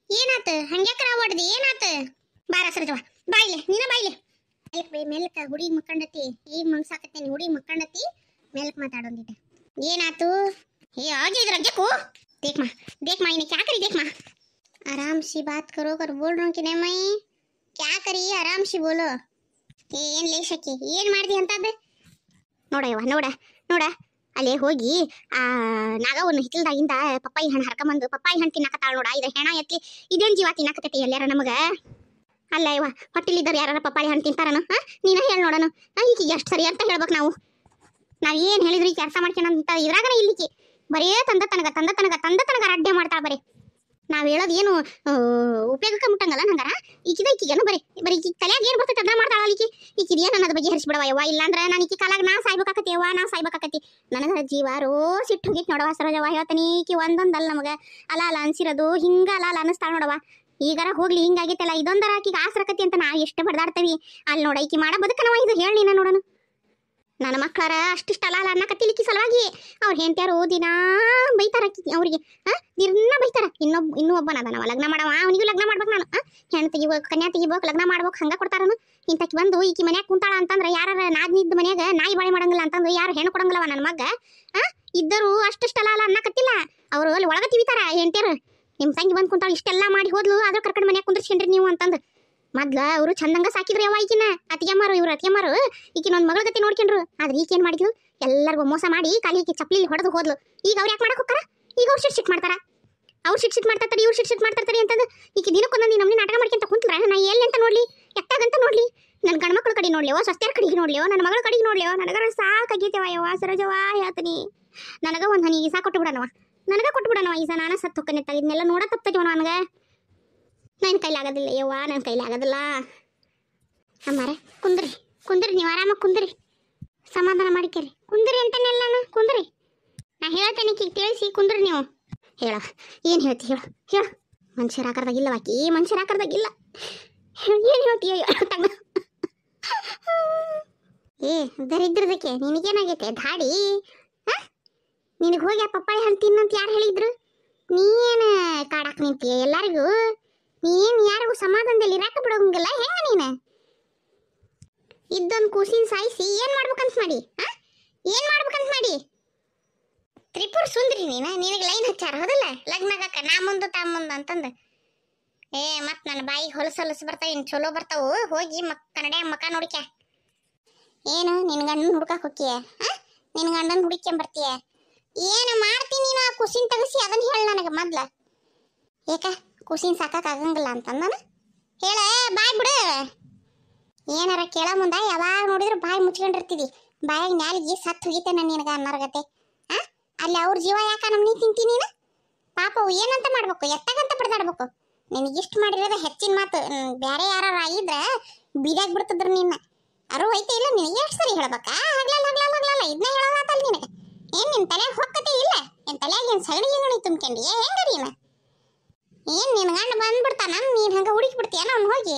ಏನಾತ ಹಂಗ್ಯಾಕ್ರ ಹೊಡ್ದಿ ಏನಾತ ಬಾರ ಸರಜವ ಬಾಯ್ಲೆ ನೀನ ಬಾಯ್ಲೆ ಮೇಲ್ಕ ಹುಡುಗಿ ಮಕ್ಕಂಡತಿ ಈಗ ಮಂಗ್ಸಾಕತ್ತೇನಿ ಹುಡುಗಿ ಮಕ್ಕಂಡತಿ ಮೇಲ್ಕ ಮಾತಾಡೋಂದಿಟ ಏನಾತು ಏ आगे इधर देखो देख माँ इन्हें क्या करी देख माँ आराम से बात करो कर बोल रहा हूँ कि नहीं मैं क्या करी आराम से बोलो ಏನ್ ಲೇಷಕ್ಕೆ ಏನ್ ಮಾಡ್ದಿ ಅಂತದ ನೋಡಯ್ಯವ ನೋಡ ನೋಡ ಅಲ್ಲೇ ಹೋಗಿ ಆ ನಾಗವನ್ನ ಹಿತ್ತಲ್ದಾಗಿಂದ ಪಪ್ಪಾಯಿ ಹಣ್ಣು ಹರ್ಕೊಂಬಂದು ಪಪ್ಪಾಯಿ ಹಣ್ಣು ತಿನ್ನಕತ್ತಾಳ ನೋಡ ಇದ ಹೆಣ ಎತ್ಲಿ ಇದೇನ್ ಜೀವ ತಿನ್ನಕತ್ತೈತಿ ಎಲ್ಲಾರ ನಮಗ ಅಲ್ಲ ಇವ ಹೊಟ್ಟಿಲಿದ್ದವ್ರು ಯಾರ ಪಪ್ಪಾಯಿ ಹಣ್ಣು ತಿಂತಾರನು ನೀನ ಹೇಳಿ ನೋಡನು ಈಕಿ ಎಷ್ಟು ಸರಿ ಅಂತ ಹೇಳ್ಬೇಕು ನಾವು ಏನ್ ಹೇಳಿದ್ರಿ ಕೆಲಸ ಮಾಡ್ಕೊಂಡಂತ ಇದ್ರಾಗನ ಇಲ್ಲಿಕಿ ಬರೇ ತಂದ ತನಗ ಅಡ್ಡೆ ಮಾಡ್ತಾಳ ಬರೀ ನಾವ್ ಹೇಳೋದು ಏನು ಉಪಯೋಗಕ್ಕೆ ಮುಟ್ಟಂಗಲ್ಲ ನಂಗಾರ ಈಕಿಗೇನು ಬರೀ ಈಕಿ ತಲೆಯಾಗ ಏನ್ ಬರ್ತೈತೆ ಅದನ್ನ ಮಾಡ್ತಾಳ ಈಕಿದ ಏನ್ ಅನ್ನೋದ್ ಬಗ್ಗೆ ಹರಿಸ್ಬಿಡವ ಯವ್ವ ಇಲ್ಲಾಂದ್ರೆ ನಾನು ಈಕಿ ಕಾಲಾಗ ನಾ ಸಾಯ್ಬೇಕಾಕತಿ ಯವ್ವ ನಾ ಸಾಯ್ಬೇಕಾಕತಿ ನನಗ ಜೀವ ಸಿಟ್ಟು ಹೋಗಿತ್ ನೋಡವ ಸರೋಜವ್ವ ಹೇಳ್ತಾನೆ ಈಕಿ ಒಂದೊಂದಲ್ಲ ನಮಗ ಅಲ್ಲ ಅನ್ಸಿರೋದು ಹಿಂಗ ಅಲ್ಲ ಅನಿಸ್ತಾಳ ನೋಡವ ಈಗಾರ ಹೋಗ್ಲಿ ಹಿಂಗಾಗೈತಲ್ಲ ಇದೊಂದರ ಆಕಿಗೆ ಆಸರಕತಿ ಅಂತ ನಾ ಎಷ್ಟು ಬಡ್ದಾಡ್ತೇವಿ ಅಲ್ಲಿ ನೋಡ ಈಕಿ ಮಾಡ ಬದುಕನವ ಇದು ಹೇಳಿ ನೀನ ನೋಡೋಣ ನನ್ನ ಮಕ್ಕಳರ ಅಷ್ಟಿಷ್ಟಲ್ಲ ಅನ್ನಕತ್ತಿಲಿಕ್ಕಿ ಸಲುವಾಗಿ ಅವ್ರ ಹೆಂಡ್ತಿಯಾರು ದಿನಾ ಬೈತಾರ ಅವ್ರಿಗೆ ದಿನ ಬೈತಾರ ಇನ್ನೂ ಒಬ್ಬನ ಅದನವ ಲಗ್ನ ಮಾಡವ ಅವನಿಗೂ ಲಗ್ನ ಮಾಡ್ಬೇಕು ನಾನು ಹೆಣ್ಣು ತೆಗಿಬೇಕು ಕನ್ಯಾ ತೆಗಿಬೇಕು ಲಗ್ನ ಮಾಡ್ಬೇಕು ಹಂಗ ಕೊಡ್ತಾರನು ಇಂತಕಿ ಬಂದು ಈಕಿ ಮನ್ಯಾಗ ಕುಂತಾಳ ಅಂತಂದ್ರೆ ಯಾರ ನಾದ್ನಿದ್ದ ಮನ್ಯಾಗ ನಾಯಿ ಬಾಳೆ ಮಾಡಂಗಿಲ್ಲ ಅಂತಂದ್ರೆ ಯಾರು ಹೆಣ್ಣು ಕೊಡಂಗಿಲ್ಲವ ನನ್ನ ಮಗ ಇದ್ದರು ಅಷ್ಟಿಷ್ಟಲ್ಲ ಅನ್ನಕತ್ತಿಲ್ಲ ಅವರು ಅಲ್ಲಿ ಒಳಗ ತಿವಿತಾರ ಹೆಂಡ್ತಿಯರು ನಿಮ್ ತಂಗಿ ಬಂದ್ ಕುಂತಾಳ ಇಷ್ಟೆಲ್ಲ ಮಾಡಿ ಹೋದ್ಲು ಅದ್ರ ಕರ್ಕಂಡ್ ಮನ್ಯಾಗ ಕುಂದ್ರಿಸ್ಕೊಂಡ್ರಿ ನೀವು ಅಂತಂದು ಮೊದ್ಲ ಅವರು ಚಂದಂಗ ಸಾಕಿದ್ರು ಯವ್ವ ಈಕಿನ ಅತ್ತಿಗೆಮ್ಮಾರು ಇವ್ರು ಅತ್ತಿಗೆಮ್ಮಾರು ಈಕಿನ ಒಂದ್ ಮಗಳ ಗತಿ ನೋಡ್ಕೊಂಡ್ರು ಆದ್ರೆ ಈಕೇನ್ ಮಾಡಿದ್ಲು ಎಲ್ಲರಿಗೂ ಮೋಸ ಮಾಡಿ ಕಾಲಿ ಈಕಿ ಚಪ್ಲಿ ಹೊಡೆದು ಹೋದ್ಲು ಈಗ ಅವ್ರು ಯಾಕೆ ಮಾಡಕ್ ಹೋಗ್ತಾರ ಈಗ ಅವ್ರು ಶಿಕ್ಷಿಟ್ ಮಾಡ್ತಾರ ಅವ್ರು ಶಿಕ್ಷಿಟ್ ಮಾಡ್ತಾರ್ತಾರೆ ಇವ್ರು ಶಿಕ್ಷಿಟ್ ಮಾಡ್ತಾರ್ತಾರೆ ಅಂತಂದು ಈಕಿ ದಿನಕ್ಕೊಂದೊಂದು ನಮ್ನಿ ನಾಟಕ ಮಾಡ್ಕೊಂತ ಕುಂತ್ರ ನಾ ಎಲ್ಲಿ ಅಂತ ನೋಡ್ಲಿ ಎಟ್ಟಾಗಂತ ನೋಡ್ಲಿ ನನ್ನ ಗಂಡ್ಮಕ್ಳ ಕಡೆ ನೋಡ್ಲೇವೋ ಸ್ವಸ್ಥ್ಯಾರ ಕಡೆಗೆ ನೋಡ್ಲೇವೋ ನನ್ನ ಮಗಳ ಕಡೆಗೆ ನೋಡ್ಲೇವೋ ನನಗರ ಸಾಕಾಗೈತೆವ ಯವ್ವ ಸರೋಜವ್ವ ಹೇಳ್ತೀನಿ ನನಗ ಒಂದ್ ಹನಿ ಈಸಾ ಕೊಟ್ಟು ಬಿಡನವ ನನಗ ಕೊಟ್ಟು ಬಿಡನವ ಈಸಾ ನಾನ ಸತ್ತು ಹೊಕ್ಕನೆ ಇದನ್ನೆಲ್ಲ ನೋಡ ತಪ್ತೈತಿವ ನನಗ ನನ್ನ ಕೈಲಿ ಆಗೋದಿಲ್ಲ ಯವ್ವ ನನ್ನ ಕೈಲಿ ಆಗೋದಿಲ್ಲ ಅಮ್ಮಾರೆ ಕುಂದ್ರಿ ನೀವು ಆರಾಮಾಗಿ ಕುಂದ್ರಿ ಸಮಾಧಾನ ಮಾಡಿಕೇರಿ ಕುಂದ್ರಿ ಅಂತಾನೆಲ್ಲ ನಾನು ಕುಂದ್ರಿ ನಾ ಹೇಳ್ತೇನೆ ಈಗ ತಿಳಿಸಿ ಕುಂದ್ರಿ ನೀವು ಹೇಳ ಏನು ಹೇಳ್ತಿ ಹೇಳ ಮನುಷ್ಯರ ಆಕಾರದಾಗಿಲ್ಲ ಬಾಕಿ ಮನುಷ್ಯರ ಆಕಾರದಾಗಿಲ್ಲ ಏನು ಹೇಳ್ತೀಯ ಏ ದರಿದ್ರದಕ್ಕೆ ನಿನಗೇನಾಗೈತೆ ಧಾಡಿ ನಿನಗೆ ಹೋಗಿ ಆ ಪಪ್ಪಾಯಿ ಹಣ್ಣು ತಿನ್ನಂತ ಯಾರು ಹೇಳಿದ್ರು ನೀನು ಕಾಡಾಕ್ ನಿಂತೀಯ ಎಲ್ಲರಿಗೂ ನೀನು ಯಾರಿಗೂ ಸಮಾಧಾನದಲ್ಲಿ ಇರಾಕ ಬಿಡೋಂಗಿಲ್ಲ ಹೆಂಗ ನೀನು ಇದ್ದೊಂದು ಕೂಸಿನ ಸಾಯಿಸಿ ಏನ್ ಮಾಡ್ಬೇಕಂತ ಮಾಡಿ ಏನ್ ಮಾಡ್ಬೇಕಂತ ಮಾಡಿ ತ್ರಿಪುರ ಸುಂದ್ರಿ ನಿನಗೆ ಲೈನ್ ಹಚ್ಚಾರ ಹೌದಲ್ಲ ಲಗ್ನಗಕ್ಕ ನಾ ಮುಂದೆ ತಾ ಮುಂದೆ ಅಂತಂದು ಮತ್ ನನ್ನ ಬಾಯಿಗೆ ಹೊಲಸು ಬರ್ತಾವ ಇನ್ ಚಲೋ ಬರ್ತಾವು ಹೋಗಿ ಕನ್ನಡ ಮಕ್ಕ ನೋಡಿಕ ಏನು ನಿನ್ ಗಂಡನ ಹುಡ್ಕಕ್ ಹೋಗ್ತೀಯ ನಿನ್ ಗಂಡನ ಹುಡುಕ್ಯಂಬರ್ತೀಯ ಏನು ಮಾಡ್ತೀನಿ ನೀನು ಆ ಕುಸಿನ ತಗಸಿ ಅದನ್ನ ಹೇಳ ನನಗೆ ಮೊದ್ಲ ಏಕ ಕುಸಿನ ಸಾಕಕ್ ಆಗಂಗಿಲ್ಲ ಅಂತಂದನ ಹೇಳ ಬಾಯ್ ಬಿಡು ಏನಾರ ಕೇಳ ಮುಂದ ಯಾವಾಗ ನೋಡಿದ್ರು ಬಾಯಿ ಮುಚ್ಕೊಂಡಿರ್ತಿದಿ ಬಾಯಾಗ ನ್ಯಾಲಿಗೆ ಸತ್ತು ಹೋಗಿತೇನೆ ನಿನಗ ಅನ್ನರ್ಗತೆ ಅಲ್ಲಿ ಅವ್ರ ಜೀವ ಯಾಕ ನಮ್ನಿ ತಿಂತೀನಿ ನೀನು ಪಾಪವು ಏನಂತ ಮಾಡ್ಬೇಕು ಎತ್ತಾಗಂತ ಪಡ್ದಾಡ್ಬೇಕು ನಿನಗಿಷ್ಟು ಮಾಡಿರೋದ ಹೆಚ್ಚಿನ ಮಾತು ಬೇರೆ ಯಾರ ಇದ್ರ ಬೀದಾಗ ಬಿಡ್ತಿದ್ರು ನಿನ್ನ ಅರು ಐತೆ ಇಲ್ಲ ನಿನಗೆ ಎಷ್ಟು ಸರಿ ಹೇಳ್ಬೇಕಾ ಹಗ್ಲಲ್ಲ ಇದನ್ನ ಹೇಳೋದಾತಲ್ಲ ನಿನಗೆ ಏನ್ ನಿನ್ ತಲೆಯಾಗ ಹೊಕ್ಕತೆ ಇಲ್ಲ ನಿನ್ ತಲೆಯಾಗ ಏನ್ ಸಗಣಿ ತುಂಬ್ಕೊಂಡಿ ಹೆಂಗ ನೀನ ಏನ್ ನಿನ್ ಗಂಡ ಬಂದ್ಬಿಡ್ತಾನ ನೀನ್ ಹಂಗ ಹುಡುಕಿ ಬಿಡ್ತೀಯ ಅವ್ನು ಹೋಗಿ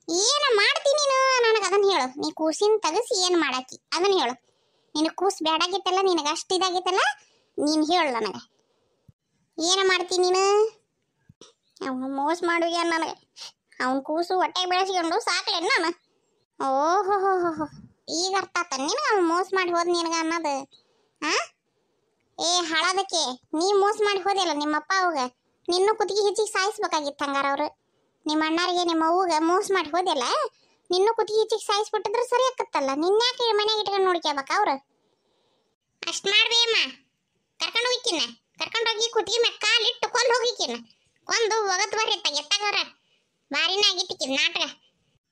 ಏನ ಮಾಡ್ತೀನಿ ನೀನು ನನಗೆ ಅದನ್ನ ಹೇಳು ನೀ ಕೂಸಿನ ತಗಸಿ ಏನ್ ಮಾಡಾಕಿ ಅದನ್ನ ಹೇಳು ನಿನ್ ಕೂಸ್ ಬೇಡಾಗಿತ್ತಲ್ಲ ನಿನಗೆ ಅಷ್ಟು ಇದಾಗಿತ್ತಲ್ಲ ನೀನ್ ಹೇಳು ನನಗೆ ಏನ ಮಾಡ್ತೀನಿ ನೀನು ಅವನು ಮೋಸ ಮಾಡುವ ನನಗೆ ಅವನ ಕೂಸು ಹೊಟ್ಟೆ ಬೆಳೆಸ್ಕೊಂಡು ಸಾಕ್ಲೇನು ನಾನು ಓಹೋ ಈಗ ಅರ್ಥ ಆತ ನಿನಗೆ ಅವ್ನು ಮೋಸ ಮಾಡಿ ಹೋದ್ ನಿನಗ ಅನ್ನೋದು ಹಾಳದಕ್ಕೆ ನೀ ಮೋಸ ಮಾಡಿ ಹೋದೆಲ್ಲ ನಿಮ್ಮಪ್ಪ ಅವಾಗ ನಿನ್ನೂ ಕುತ್ತಿಗೆ ಹೆಚ್ಚಿಗೆ ಸಾಯಿಸ್ಬೇಕಾಗಿತ್ತು ಹಂಗಾರ ಅವ್ರು ನಿಮ್ಮ ಅಣ್ಣಾರಿಗೆ ನಿಮ್ಮ ಅವ್ವಗ ಮೋಸ ಮಾಡಿ ಹೋದೆಲ್ಲ ನಿನ್ನೂ ಕುತ್ತಿಗೆ ಹೆಚ್ಚಿಗೆ ಸಾಯಿಸ್ಬಿಟ್ಟಿದ್ರೆ ಸರಿ ಆಕತ್ತಲ್ಲ ನಿನ್ಯಾಕೆ ಮನ್ಯಾಗ ಇಟ್ಕೊಂಡು ನೋಡ್ಕೋಬೇಕ ಅವ್ರು ಅಷ್ಟು ಮಾಡ್ಬೇಯಮ್ಮ ಕರ್ಕೊಂಡೋಗಿ ಕುತ್ತಿಗೆ ಮ್ಯಾಗ ಕಾಲಿಟ್ಟು ಕೊಲ್ ಹೋಗಿಕಿನ ಕೊಂದು ಒಗತ್ ಬರ್ರಿ ಎತ್ತಾಗವ್ರ ಬಾರಿನ ಆಗಿತ್ತಿಕ್ಕಿ ನಾಟಕ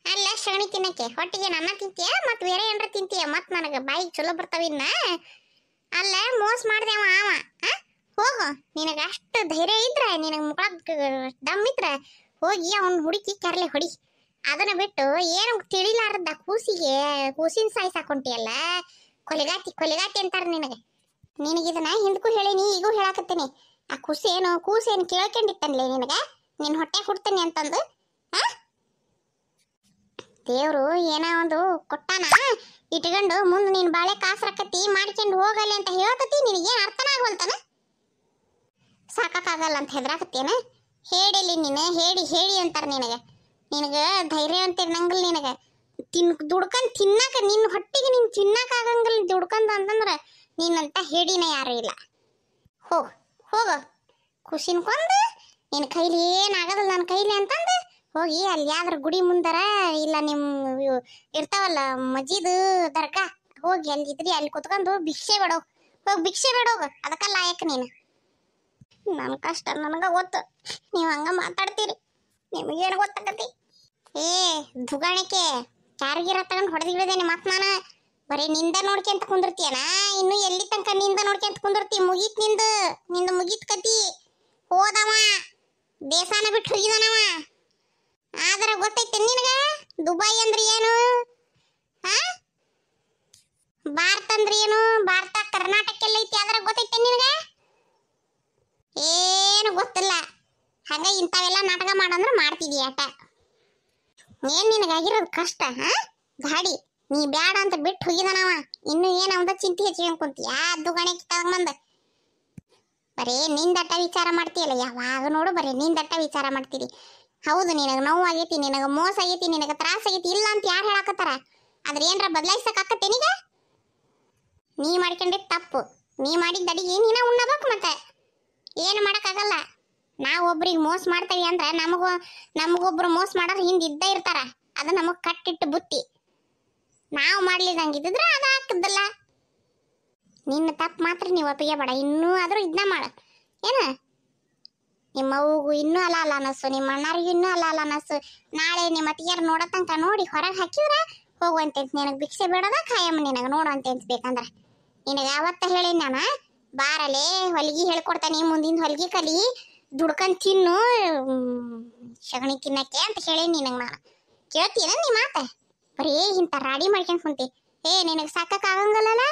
ಅಲ್ಲ ಸಗಣಿ ತಿನ್ನಕ್ಕೆ ಹೊಟ್ಟಿಗೆ ನನ್ನ ತಿಂತೀಯ ಮತ್ತು ಬೇರೆ ಏನ್ರ ತಿಂತೀಯ ಮತ್ತು ನನಗೆ ಬಾಯಿಗೆ ಚಲೋ ಬರ್ತಾವಿನ್ನ ಅಲ್ಲ ಮೋಸ ಮಾಡ್ದೇವ ಅವ ಹೋಗು ನಿನಗೆ ಅಷ್ಟು ಧೈರ್ಯ ಇದ್ರೆ ನಿನಗೆ ಮುಖ ದಮ್ ಇದ್ರೆ ಹೋಗಿ ಅವನ್ ಹುಡುಕಿ ಕರ್ಲೆ ಹೊಡಿ ಅದನ್ನ ಬಿಟ್ಟು ಏನು ತಿಳಿಲಾರ್ದ ಕೂಸಿನ ಸಾಯಿಸ್ ಹಾಕೊಂಟಿಯಲ್ಲ ಕೊಲೆಗಾತಿ ಅಂತಾರ ನಿನಗಿದನ್ನ ಹಿಂದಕ್ಕೂ ಹೇಳೀನಿ ಈಗೂ ಹೇಳಾಕತ್ತೀನಿ ಆ ಕೂಸೇನು ಕೇಳ್ಕೊಂಡಿತ್ತನ್ಲೇ ನಿನಗ ನಿನ್ ಹೊಟ್ಟೆ ಹುಡ್ತೀನಿ ಅಂತಂದು ದೇವ್ರು ಏನೋ ಒಂದು ಕೊಟ್ಟಾನ ಇಟ್ಕೊಂಡು ಮುಂದೆ ನೀನ್ ಬಾಳೆ ಕಾಸರಕತ್ತಿ ಮಾಡ್ಕೊಂಡು ಹೋಗಲಿ ಅಂತ ಹೇಳ್ತತಿ ನಿನಗೇನು ಅರ್ಥನ ಆಗೋಲ್ತಾನ ಸಾಕಾಗಲ್ಲ ಅಂತ ಹೆದರಾಕತ್ತೇನ ಹೇಳಿಲಿ ನೀನು ಹೇಳಿ ಹೇಳಿ ಅಂತಾರ ನಿನಗ ಧೈರ್ಯ ಅಂತ ಇರಂಗಿಲ್ಲ ನಿನಗ ದುಡ್ಕೊಂಡ್ ತಿನ್ನಾಕ ನಿನ್ನ ಹೊಟ್ಟಿಗೆ ನೀನ್ ತಿನ್ನಾಕ ಆಗಂಗಿಲ್ಲ ದುಡ್ಕೊಂಡ್ ಅಂತಂದ್ರ ನೀನಂತ ಹೇಳಿನ ಯಾರು ಇಲ್ಲ. ಹೋಗ ಹೋಗ ಖುಷಿನ್ಕೊಂದು ನಿನ್ನ ಕೈಲಿ ಏನಾಗದಲ್ಲ ನನ್ನ ಕೈಲಿ ಅಂತಂದು ಹೋಗಿ ಅಲ್ಲಿ ಯಾವ್ದ್ರ ಗುಡಿ ಮುಂದರ ಇಲ್ಲ ನಿಮ್ಮ ಇರ್ತಾವಲ್ಲ ಮಜೀದ್ ದರ್ಗಾ ಹೋಗಿ ಅಲ್ಲಿ ಇದ್ರಿ ಅಲ್ಲಿ ಕುತ್ಕೊಂಡು ಭಿಕ್ಷೆ ಬೇಡೋ ಹೋಗಿ ಭಿಕ್ಷೆ ಬೇಡೋಗ ಅದಕ್ಕ ಲಾಯಕ್ ನೀನು. ನನ್ನ ಕಷ್ಟ ನನಗ ಗೊತ್ತು, ನೀವು ಹಂಗ ಮಾತಾಡ್ತೀರಿ, ನಿಮಗೇನು ಗೊತ್ತಾಗತಿ? ಏ ದುಗಾಣಿಕೆ ಯಾರಿಗಿರ ತಗೊಂಡು ಹೊಡೆದಿಳಿದೇನೆ ಮತ್ ನಾನು ಬರೀ ನಿಂದ ನೋಡ್ಕೊಂತ ಕುಂದಿರ್ತೀಯನ? ಇನ್ನು ಎಲ್ಲಿ ತನಕ ನಿಂದ ನೋಡ್ಕೊಂತ ಕುಂದಿರ್ತಿ? ಮುಗೀತ್ ನಿಂದು ಮುಗೀತ್ ಕತಿ. ಹೋದವ ದೇಶಾನ ಬಿಟ್ಟು ಹೋಗಿದಾನವ. ಆದ್ರೆ ಗೊತ್ತೈತೆ ನಿನಗ ದುಬೈ ಅಂದ್ರೆ ಏನು, ಭಾರತ ಅಂದ್ರೆ ಏನು, ಭಾರತ ಕರ್ನಾಟಕ ಎಲ್ಲ ಐತಿ ಆದ್ರೆ ಗೊತ್ತೈತೆ ನಿನಗ? ಏನು ಗೊತ್ತಿಲ್ಲ. ಹಂಗ ಇಂಥವೆಲ್ಲ ನಾಟಕ ಮಾಡಂದ್ರೆ ಮಾಡ್ತಿದೀಯ ಆಟ. ಏನ್ ನಿನಗಾಗಿರೋದು ಕಷ್ಟ? ಗಾಡಿ ನೀ ಬ್ಯಾಡ ಅಂತ ಬಿಟ್ಟು ಹೋಗಿದಾನವ, ಇನ್ನು ಏನ್ ಅವದ ಚಿಂತೆ ಹೆಚ್ಚಿಗೆ ಕುಂತೀಯ? ದುಗಣೆ ತಗೊಂಬಂದ ಬರೇ ನಿಂದಟ್ಟ ವಿಚಾರ ಮಾಡ್ತೀಯಲ್ಲ, ಯಾವಾಗ ನೋಡು ಬರೀ ನಿಂದಟ್ಟ ವಿಚಾರ ಮಾಡ್ತೀರಿ. ಹೌದು ನಿನಗ ನೋವು ಆಗೈತಿ, ನಿನಗ ಮೋಸ ಆಗೈತಿ, ನಿನಗ ತ್ರಾಸ ಆಗೈತಿ, ಇಲ್ಲ ಅಂತ ಯಾರು ಹೇಳಾಕತ್ತಾರ? ಆದ್ರೆ ಏನ್ರ ಬದಲಾಯಿಸಕ್ ಆಕತ್ತೇನೀಗ? ನೀ ಮಾಡ್ಕೊಂಡಿದ್ ತಪ್ಪು, ನೀ ಮಾಡಿದ ಅಡಿಗೆ ನೀನ ಉಣ್ಣಬೇಕು, ಮತ್ತೆ ಏನು ಮಾಡಕ್ಕಾಗಲ್ಲ. ನಾವು ಒಬ್ರಿಗೆ ಮೋಸ ಮಾಡ್ತೇವಿ ಅಂದ್ರೆ ನಮಗೊಬ್ರು ಮೋಸ ಮಾಡೋರು ಹಿಂದೆ ಇದ್ದ ಇರ್ತಾರ, ಅದು ನಮಗ್ ಕಟ್ಟಿಟ್ಟು ಬುತ್ತಿ. ನಾವು ಮಾಡ್ಲಿದಂಗಿದ್ರೆ ಅದು ಆಗ್ತದಲ್ಲ. ನಿನ್ನ ತಪ್ಪು ಮಾತ್ರ ನೀವು ಒಪ್ಪಿಗೆ ಬೇಡ, ಇನ್ನೂ ಆದ್ರೂ ಇದನ್ನ ಮಾಡ. ಏನ ನಿಮ್ಮ ಅವ್ಗೂ ಇನ್ನೂ ಅಲ್ಲ ಅನ್ನಿಸು, ನಿಮ್ಮ ಅಣ್ಣರಿಗೂ ಇನ್ನೂ ಅಲ್ಲ ಅನ್ನಿಸು. ನಾಳೆ ನಿಮ್ಮ ಅತ್ತಿಗೆಯರು ನೋಡೋ ತನಕ ನೋಡಿ ಹೊರಗೆ ಹಾಕಿದ್ರೆ ಹೋಗುವಂತೆ ನಿನಗೆ ಭಿಕ್ಷೆ ಬೇಡದ ಖಾಯಮ್ಮ ನಿನಗೆ ನೋಡುವಂತೆ ಅನ್ಸ್ಬೇಕಂದ್ರೆ. ನಿನಗೆ ಅವತ್ತ ಹೇಳಿ ನಾನು ಬಾರಲೆ ಹೊಲಿಗೆ ಹೇಳ್ಕೊಡ್ತಾನೆ, ಮುಂದಿನ ಹೊಲಿಗೆ ಕಲಿ, ದುಡ್ಕೊಂಡ್ ತಿನ್ನು, ಸಗಣಿ ತಿನ್ನಕ್ಕೆ ಅಂತ ಹೇಳಿ ನಿನಗೆ ನಾನು. ಕೇಳ್ತೀನ ನೀ ಮಾತ? ಬರೀ ಇಂಥ ರಾಡಿ ಮಾಡ್ಕೊಂಡು ಕುಂತಿ. ಏ ನಿನಗೆ ಸಾಕಕ್ಕೆ ಆಗಂಗಲ್ಲ?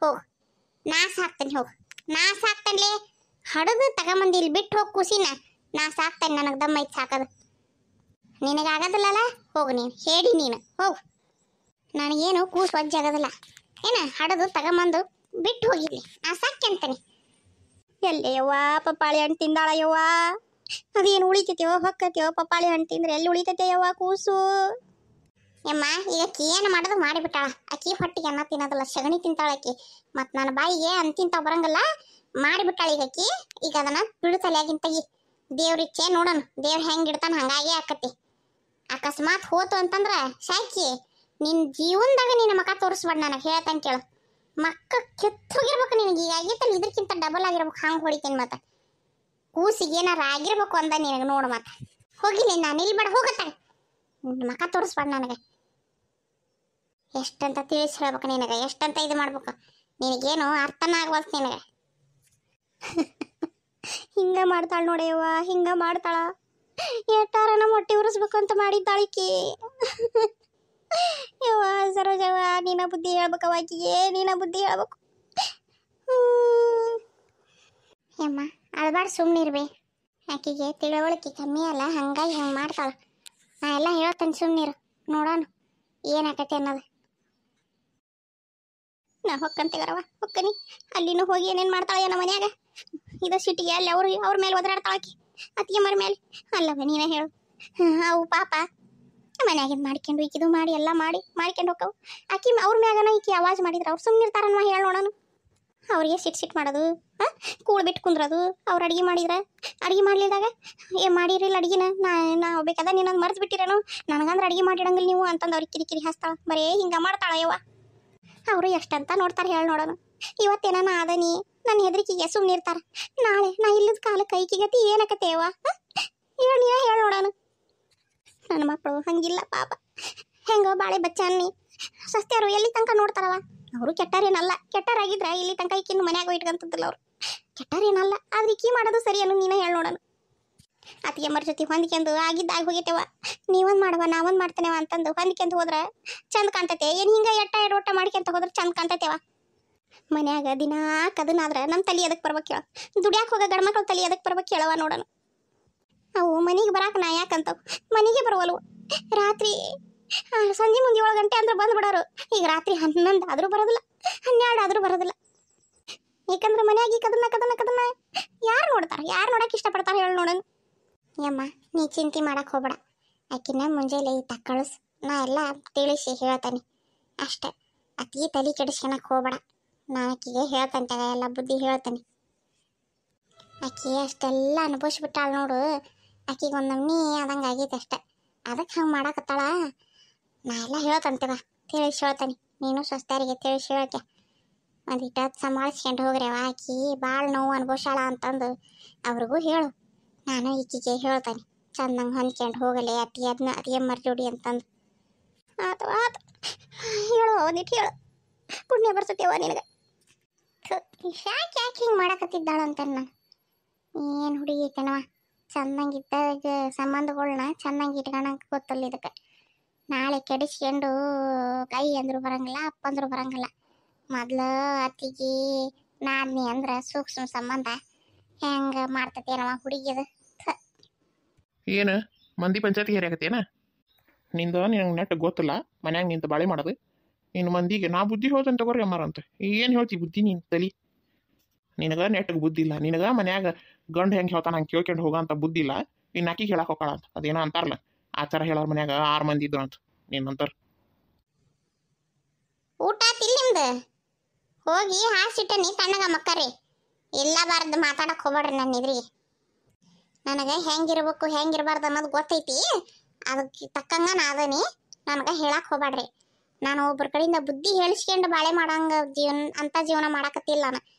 ಹೋಗು ನಾ ಸಾಕ್ತೇನೆ, ಹೋಗು ನಾ ಸಾಕ್ತೇನೆ. ಹಡದು ತಗೊಂಬಂದು ಇಲ್ಲಿ ಬಿಟ್ಟು ಹೋಗಿ ಖುಷಿನ ನಾ ಸಾಕ್ತೇನೆ, ನನಗೆ ದಮ್ಮ ಐತೆ ಸಾಕೋದು. ನಿನಗಾಗದಿಲ್ಲಲ್ಲ? ಹೋಗು ನೀನು ಹೇಳಿ ನೀನು ಹೋಗು. ನನಗೇನು ಕೂಸು ವಜ್ಜೆ ಆಗೋದಿಲ್ಲ. ಏನ ಹಡದು ತಗೊಂಬಂದು ಬಿಟ್ಟು ಹೋಗಿರ್ಲಿ, ನಾ ಸಾಕ್ಯಂತಾನೆ. ಎಲ್ಲೇ ಯವ್ವ ಪಪ್ಪಾಳಿ ಹಣ್ಣು ತಿಂದಾಳ ಯವ್ವ, ಅದೇನು ಉಳಿತೈತೆಯೋ ಹೊಕ್ಕತ್ಯೋ? ಪಪ್ಪಾಳಿ ಹಣ್ಣು ತಿಂದ್ರೆ ಎಲ್ಲಿ ಉಳಿತೈತೆ ಯವ್ವ ಕೂಸು? ಯಮ್ಮ ಈಗ ಅಕ್ಕಿ ಏನು ಮಾಡೋದು ಮಾಡಿಬಿಟ್ಟಾಳ. ಅಕ್ಕಿ ಹೊಟ್ಟಿಗೆ ಅನ್ನ ತಿನ್ನೋದಲ್ಲ, ಸಗಣಿ ತಿಂತಾಳ ಅಕ್ಕಿ. ಮತ್ತು ನನ್ನ ಬಾಯಿಗೆ ಅಂತಿಂತಾವ ಬರಂಗಲ್ಲ ಮಾಡಿಬಿಟ್ಟಾಳ ಈಗ ಅಕ್ಕಿ. ಈಗ ಅದನ್ನ ಬಿಡುತ್ತಲೆಯಾಗಿನ ತೆಗಿ. ದೇವ್ರಿಚ್ಛೆ ನೋಡೋಣ, ದೇವ್ರು ಹೆಂಗೆ ಇಡ್ತಾನ ಹಂಗಾಗೆ ಆಕತಿ. ಅಕಸ್ಮಾತ್ ಹೋತು ಅಂತಂದ್ರೆ ಸಾಕಿ ನಿನ್ನ ಜೀವನದಾಗ ನಿನ್ನ ಮಕ್ಕ ತೋರಿಸ್ಬೇಡ, ನನಗೆ ಹೇಳ್ತಾನೆ ಕೇಳು. ಮಕ್ಕ ಕೆತ್ತೋಗಿರ್ಬೇಕು ನಿನಗೆ, ಈಗ ಆಗೈತಲ್ಲ ಇದಕ್ಕಿಂತ ಡಬಲ್ ಆಗಿರ್ಬೇಕು, ಹಂಗೆ ಹೊಡಿತೇನೆ. ಮತ್ತೆ ಕೂಸಿಗೆ ಏನಾರ ಆಗಿರ್ಬೇಕು ಅಂದ ನಿನಗೆ ನೋಡು. ಮತ್ತೆ ಹೋಗಿಲ್ಲ ನಾನು ಇಲ್ಲಿ ಬೇಡ, ಹೋಗತ್ತ ಮಕ್ಕ ತೋರಿಸ್ಬೇಡ ನನಗೆ. ಎಷ್ಟಂತ ತಿಳಿಸಿ ಹೇಳ್ಬೇಕು ನಿನಗೆ, ಎಷ್ಟಂತ ಇದು ಮಾಡ್ಬೇಕು, ನಿನಗೇನು ಅರ್ಥನ ಆಗ್ವಲ್ತು ನಿನಗೆ. ಹಿಂಗ ಮಾಡ್ತಾಳ ನೋಡಯ್ಯವ್ವ, ಹಿಂಗ ಮಾಡ್ತಾಳ. ಎಟ್ಟಾರ ನಮ್ಮ ಹೊಟ್ಟೆ ಉರಿಸ್ಬೇಕು ಅಂತ ಮಾಡಿದ್ದಾಳಿಕಿ. ಯವ್ವ ಸರೋಜವ್ವ, ನೀನ ಬುದ್ಧಿ ಹೇಳ್ಬೇಕವ ಆಕಿಗೆ, ನೀನ ಬುದ್ಧಿ ಹೇಳ್ಬೇಕು. ಯಮ್ಮ ಅಳ್ಬಾರ್ದು, ಸುಮ್ಮನಿರ್ಬೇ. ಆಕಿಗೆ ತಿಳುವಳಿಕೆ ಕಮ್ಮಿ ಅಲ್ಲ, ಹಂಗಾಗಿ ಹಂಗೆ ಮಾಡ್ತಾಳ. ನಾ ಎಲ್ಲ ಹೇಳ್ತೇನೆ, ಸುಮ್ಮನಿರು, ನೋಡೋಣ ಏನಾಕೈತೆ ಅನ್ನೋದು. ನಾ ಹೊಕ್ಕಂತೆಗರವ ಹೊಕ್ಕನಿ, ಅಲ್ಲಿನೂ ಹೋಗಿ ಏನೇನು ಮಾಡ್ತಾಳೆ ನಮ್ಮ ಮನ್ಯಾಗ. ಇದು ಸಿಟಿಗೆ ಅಲ್ಲಿ ಅವ್ರ ಮೇಲೆ ಒದರಾಡ್ತಾಳಕಿ, ಅತ್ತಿಗೆ ಮರ ಮೇಲೆ. ಅಲ್ಲವ ನೀನೇ ಹೇಳು. ಅವು ಪಾಪ ಮನ್ಯಾಗಿಂದ ಮಾಡ್ಕೊಂಡು ಈಕಿದು ಮಾಡಿ ಎಲ್ಲ ಮಾಡ್ಕೊಂಡು ಹೋಕ್ಕವು. ಆಕಿ ಅವ್ರ ಮ್ಯಾಗನ ಈಕಿ ಆವಾಜ್ ಮಾಡಿದ್ರೆ ಅವ್ರು ಸುಮ್ಮನಿರ್ತಾರನ್ವ? ಹೇಳಿ ನೋಡೋಣ. ಅವ್ರಿಗೆ ಸಿಟ್ ಮಾಡೋದು, ಕೂಳು ಬಿಟ್ಟು ಕುಂದ್ರದು. ಅವ್ರು ಅಡುಗೆ ಮಾಡಿದ್ರೆ ಅಡುಗೆ ಮಾಡ್ಲಿದಾಗ ಮಾಡಿರಿಲ್ಲ ಅಡುಗೆನ ನಾ ಬೇಕಾದ ನೀನೊಂದು ಮರ್ತು ಬಿಟ್ಟಿರೇನು, ನನಗಂದ್ರೆ ಅಡುಗೆ ಮಾಡಿಡಂಗಿಲ್ಲ ನೀವು ಅಂತಂದು ಅವ್ರಿಗೆ ಕಿರಿಕಿರಿ ಹಸ್ತಾಳ. ಬರೀ ಹಿಂಗೆ ಮಾಡ್ತಾಳ ಯವ್ವ. ಅವರು ಎಷ್ಟಂತ ನೋಡ್ತಾರೆ ಹೇಳಿ ನೋಡೋಣ. ಇವತ್ತೇನ ನಾ ಅದನಿ ನನ್ನ ಹೆದರಿಕೆಗೆ ಸುಮ್ಮನಿರ್ತಾರ, ನಾಳೆ ನಾ ಇಲ್ಲದ ಕಾಲಕ್ಕೆ ಕೈಕಿಗತಿ ಏನಾಕತ್ತೆ ಯವ್ವ? ನೀವೇ ಹೇಳಿ ನೋಡೋಣ. ನನ್ನ ಮಕ್ಕಳು ಹಂಗಿಲ್ಲ ಪಾಪ, ಹೆಂಗೋ ಬಾಳೆ ಬಚ್ಚನ್ನಿ ಸಸ್ತ್ಯಾರು ಎಲ್ಲಿ ತನಕ ನೋಡ್ತಾರವ. ಅವರು ಕೆಟ್ಟಾರೇನಲ್ಲ, ಕೆಟ್ಟಾರಾಗಿದ್ರೆ ಇಲ್ಲಿ ತನಕ ಈಕಿನ ಮನ್ಯಾಗ ಇಟ್ಕೊಂತದಿಲ್ಲ. ಅವ್ರು ಕೆಟ್ಟಾರೇನಲ್ಲ, ಆದ್ರೆ ಈಕಿ ಮಾಡೋದು ಸರಿಯನ್ನು ನೀನೇ ಹೇಳಿ ನೋಡೋಣ. ಅತ್ತಿಗೆ ಮರ ಜೊತೆ ಹೊಂದ್ಕೊಂಡು ಆಗಿದ್ದಾಗ ಹೋಗೈತೆವ. ನೀವೊಂದು ಮಾಡುವ ನಾವೊಂದು ಮಾಡ್ತೇನೆವ ಅಂತಂದು ಹೊಂದ್ಕೊಂಡು ಹೋದ್ರೆ ಚಂದ ಕಾಣ್ತೈತೆ. ಏನು ಹಿಂಗೆ ಎಟ್ಟ ಮಾಡ್ಕೊಂತ ಹೋದ್ರೆ ಚಂದ ಕಾಣ್ತೈತೆವ. ಮನ್ಯಾಗ ದಿನಾ ಕದನಾದ್ರೆ ನಮ್ಮ ತಲೆ ಅದಕ್ಕೆ ಬರ್ಬೇಕು ಹೇಳ. ದುಡ್ಯಾಕೆ ಹೋಗೋ ಗಂಡ್ಮಕ್ಳು ತಲೆ ಅದಕ್ಕೆ ಬರ್ಬೇಕು ಹೇಳವ ನೋಡೋಣ. ಅವು ಮನೆಗೆ ಬರಾಕ ನಾ ಯಾಕಂತವು ಮನೆಗೆ ಬರುವಲ್ವು. ರಾತ್ರಿ ಸಂಜೆ ಮುಂದೆ 7 ಗಂಟೆ ಅಂದ್ರೆ ಬಂದು ಬಿಡೋರು. ಈಗ ರಾತ್ರಿ 11 ಆದರೂ ಬರೋದಿಲ್ಲ, 12 ಆದರೂ ಬರೋದಿಲ್ಲ. ಯಾಕಂದ್ರೆ ಮನ್ಯಾಗ ಕದನ ಯಾರು ನೋಡ್ತಾರೆ, ಯಾರು ನೋಡಕ್ಕೆ ಇಷ್ಟಪಡ್ತಾರೆ ಹೇಳಿ ನೋಡೋಣ. ಯಮ್ಮ ನೀ ಚಿಂತೆ ಮಾಡಕ್ಕೆ ಹೋಗ್ಬೇಡ. ಆಕಿನ ಮುಂಜಾನೆ ಕಳಿಸ್, ನಾ ಎಲ್ಲ ತಿಳಿಸಿ ಹೇಳ್ತಾನೆ ಅಷ್ಟೆ. ಅತಿ ತಲೆ ಕೆಡಿಸ್ಕೊಳಕ್ಕೆ ಹೋಗ್ಬೇಡ. ನಾನು ಆಕಿಗೆ ಹೇಳ್ತಂತ ಎಲ್ಲ ಬುದ್ಧಿ ಹೇಳ್ತಾನೆ. ಆಕಿ ಅಷ್ಟೆಲ್ಲ ಅನುಭವಿಸ್ಬಿಟ್ಟಾಳ ನೋಡು. ಆಕಿಗೆ ಒಂದು ನಮ್ನಿ ಆದಂಗೆ ಆಗೈತೆ ಅಷ್ಟೆ. ಅದಕ್ಕೆ ಹಂಗೆ ಮಾಡಕತ್ತಾಳ. ನಾ ಎಲ್ಲ ಹೇಳ್ತಂತವ, ತಿಳಿಸಿ ಹೇಳ್ತಾನೆ. ನೀನು ಸ್ವಸ್ಥರಿಗೆ ತಿಳಿಸಿ ಹೇಳ್ಕೆ ಒಂದಿಟ್ಟು ಸಂಭಾಳಿಸ್ಕೊಂಡು ಹೋಗ್ರವ. ಆಕಿ ಭಾಳ ನೋವು ಅನುಭವಿಸಾಳ ಅಂತಂದು ಅವ್ರಿಗೂ ಹೇಳು. ನಾನು ಈಕಿಗೆ ಹೇಳ್ತಾನೆ ಚಂದಂಗೆ ಹೊಂದ್ಕೊಂಡು ಹೋಗಲಿ ಅತಿ ಅದನ್ನ ಅದೇ ಮರ್ಜೋಡಿ ಅಂತಂದು. ಆತು ಆತು ಹೇಳು, ಒಂದಿಟ್ಟು ಹೇಳು, ಪುಣ್ಯ ಬರ್ತೈತೆವ ನಿನಗೆ. ಯಾಕೆ ಯಾಕೆ ಹಿಂಗೆ ಮಾಡಕತ್ತಿದ್ದಾಳು ಅಂತ ನಾನು. ಏನು ಹುಡುಗಿ ಐತೆನವ, ಚಂದಂಗಿದ್ದಾಗ ಸಂಬಂಧಗಳನ್ನ ಚಂದಂಗೆ ಇಟ್ಕೊಳಕ್ಕೆ ಗೊತ್ತಲ್ಲ ಇದಕ್ಕೆ. ನಾಳೆ ಕೆಡಿಸ್ಕೊಂಡು ಕೈ ಅಂದ್ರು ಬರಂಗಿಲ್ಲ, ಅಪ್ಪಂದ್ರು ಬರಂಗಿಲ್ಲ. ಮೊದ್ಲು ಅತ್ತಿಗೆ ನಾದ್ನಿ ಅಂದ್ರೆ ಸೂಕ್ಷ್ಮ ಸಂಬಂಧ ಹೆಂಗೆ ಮಾಡ್ತತೇನವ ಹುಡುಗಿದು. ಏನು ಮಂದಿ ಪಂಚಾಯತಿ ಹೇರಾಕತ್ತೇನ ನಿಂದು? ನಿನಗೆ ನೆಟ್ ಗೊತ್ತಿಲ್ಲ ಮನ್ಯಾಗ ನಿಂತು ಬಾಳೆ ಮಾಡೋದು. ಇನ್ನು ಮಂದಿಗೆ ನಾ ಬುದ್ಧಿ ಹೇಳ್ತೇನೆ ತಗೋರಿ ಅಮ್ಮಾರಂತ. ಏನು ಹೇಳ್ತಿ ಬುದ್ಧಿ ನೀನು ತಲಿ? ನಿನಗೆ ನೆಟ್ಟಿಗೆ ಬುದ್ಧಿ ಇಲ್ಲ. ನಿನಗೆ ಮನ್ಯಾಗ ಗಂಡು ಹೆಂಗೆ ಹೇಳ್ತಾನೆ ಹಂಗೆ ಕೇಳ್ಕೊಂಡು ಹೋಗೋಂಥ ಬುದ್ಧಿ ಇಲ್ಲ. ಇನ್ನು ಆಕಿಗೆ ಹೇಳಕ್ಕೆ ಹೋಗೋಣ ಅಂತ ಅದೇನೋ ಅಂತಾರಲ್ಲ, ಆ ಥರ ಹೇಳೋರು ಮನ್ಯಾಗ 6 ಮಂದಿ ಇದ್ರು ಅಂತ ನೀನಂತಾರ. ಊಟ ತಿಲ್ ನಿಮ್ದು ಹೋಗಿ ಹಾಸಿಟ್ಟನಿ ತಣ್ಣಗ ಮಕ್ಕರಿ. ಇಲ್ಲ ಬಾರ್ದು ಮಾತಾಡಕ್ಕೆ ಹೋಗ್ಬೇಡ್ರಿ ನನ್ನ ಎದುರಿಗೆ. ನನಗೆ ಹೆಂಗಿರ್ಬೇಕು ಹೆಂಗಿರ್ಬಾರ್ದು ಅನ್ನೋದು ಗೊತ್ತೈತಿ. ಅದಕ್ಕೆ ತಕ್ಕಂಗ ನಾ ಅದನಿ. ನನಗೆ ಹೇಳಕ್ಕೆ ಹೋಗ್ಬೇಡ್ರಿ. ನಾನು ಒಬ್ಬರ ಕಡೆಯಿಂದ ಬುದ್ಧಿ ಹೇಳಿಸ್ಕೊಂಡು ಬಾಳೆ ಮಾಡಂಗ ಜೀವನ ಮಾಡಕತ್ತಿಲ್ಲ.